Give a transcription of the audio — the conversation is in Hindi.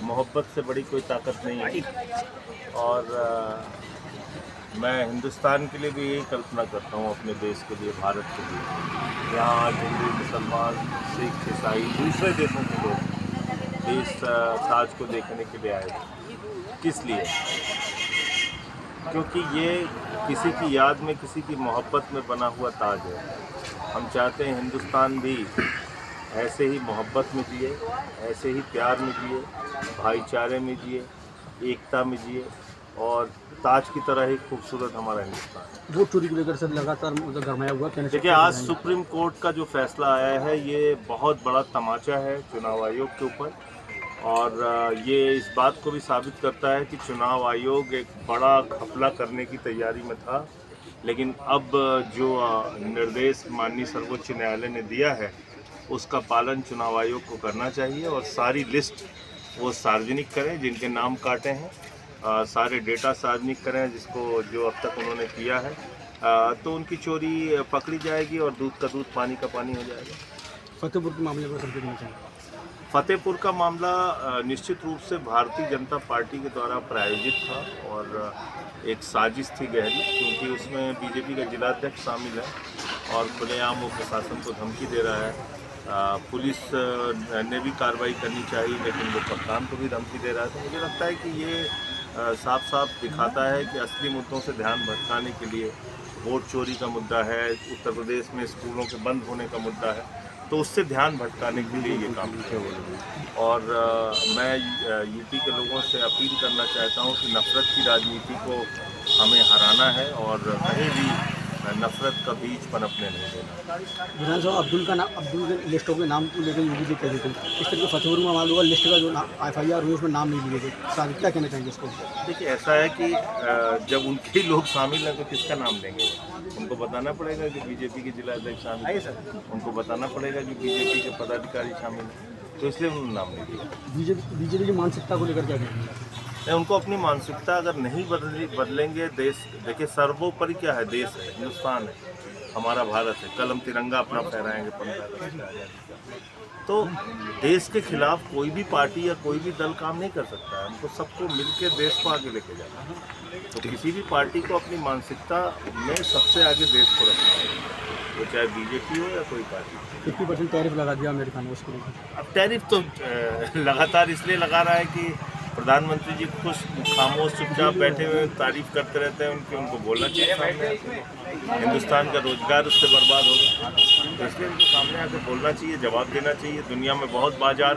मोहब्बत से बड़ी कोई ताकत नहीं है। और मैं हिंदुस्तान के लिए भी यही कल्पना करता हूँ, अपने देश के लिए, भारत के लिए। यहाँ आज हिंदू, मुसलमान, सिख, ईसाई, दूसरे देशों के लोग इस ताज को देखने के लिए आए। किस लिए? क्योंकि ये किसी की याद में, किसी की मोहब्बत में बना हुआ ताज है। हम चाहते हैं हिंदुस्तान भी ऐसे ही मोहब्बत में जिए, ऐसे ही प्यार में जिए, भाईचारे में जिए, एकता में जिए, और ताज की तरह ही खूबसूरत हमारा हिंदुस्तान। वोट चोरी को लेकर सर लगातार गरमाया हुआ। देखिए, आज सुप्रीम कोर्ट का जो फैसला आया है, ये बहुत बड़ा तमाचा है चुनाव आयोग के ऊपर। और ये इस बात को भी साबित करता है कि चुनाव आयोग एक बड़ा घपला करने की तैयारी में था। लेकिन अब जो निर्देश माननीय सर्वोच्च न्यायालय ने दिया है, उसका पालन चुनाव आयोग को करना चाहिए और सारी लिस्ट वो सार्वजनिक करें जिनके नाम काटे हैं। सारे डेटा सार्वजनिक करें जिसको जो अब तक उन्होंने किया है। तो उनकी चोरी पकड़ी जाएगी और दूध का दूध, पानी का पानी हो जाएगा। फतेहपुर के मामले पर समझना चाहिए। फतेहपुर का मामला निश्चित रूप से भारतीय जनता पार्टी के द्वारा प्रायोजित था और एक साजिश थी गहरी, क्योंकि उसमें बीजेपी का जिलाध्यक्ष शामिल है और खुलेआम वो प्रशासन को धमकी दे रहा है। पुलिस ने भी कार्रवाई करनी चाहिए, लेकिन वो कप्तान को भी धमकी दे रहा है। तो मुझे लगता है कि ये साफ साफ दिखाता है कि असली मुद्दों से ध्यान भटकाने के लिए, वोट चोरी का मुद्दा है, उत्तर प्रदेश में स्कूलों के बंद होने का मुद्दा है, तो उससे ध्यान भटकाने के लिए ये काम किया हुआ। और मैं यूपी के लोगों से अपील करना चाहता हूँ कि नफरत की राजनीति को हमें हराना है और कहीं भी नफरत का बीज पनपने नहीं देना। विधानसभा अब्दुल के लिस्टों के नाम को लेकर यूपी कह देते हैं। इस तरीके फतेहपुर में मामला हुआ, लिस्ट का जो FIR हुई उसमें नाम नहीं लिए गए। सर क्या कहना चाहेंगे इसको? देखिए, ऐसा है कि जब उनके ही लोग शामिल हैं तो किसका नाम लेंगे? उनको बताना पड़ेगा कि बीजेपी के जिलाध्यक्ष शामिल है, उनको बताना पड़ेगा कि बीजेपी के पदाधिकारी शामिल हैं, तो इसलिए उन्होंने नाम नहीं दिया। बीजेपी की मानसिकता को लेकर क्या कहेंगे? उनको अपनी मानसिकता अगर नहीं बदलेंगे, देश, देखिए सर्वोपरि क्या है, देश है, हिंदुस्तान है, हमारा भारत है। कल हम तिरंगा अपना फहराएंगे 15 अगस्त का। तो देश के खिलाफ कोई भी पार्टी या कोई भी दल काम नहीं कर सकता है। हमको सबको मिलकर देश को आगे लेके जाना है। तो किसी भी पार्टी को अपनी मानसिकता में सबसे आगे देश को रखना है, वो चाहे बीजेपी हो या कोई पार्टी। 50% टैरिफ लगा दिया अमेरिका ने उसको लेकर। अब टैरिफ तो लगातार इसलिए लगा रहा है कि प्रधानमंत्री जी खुश खामोश चुपचाप बैठे हुए तारीफ करते रहते हैं उनकी। उनको बोलना चाहिए सामने, हिंदुस्तान का रोजगार उससे बर्बाद होगा, तो इसलिए उनको सामने आकर बोलना चाहिए, जवाब देना चाहिए। दुनिया में बहुत बाजार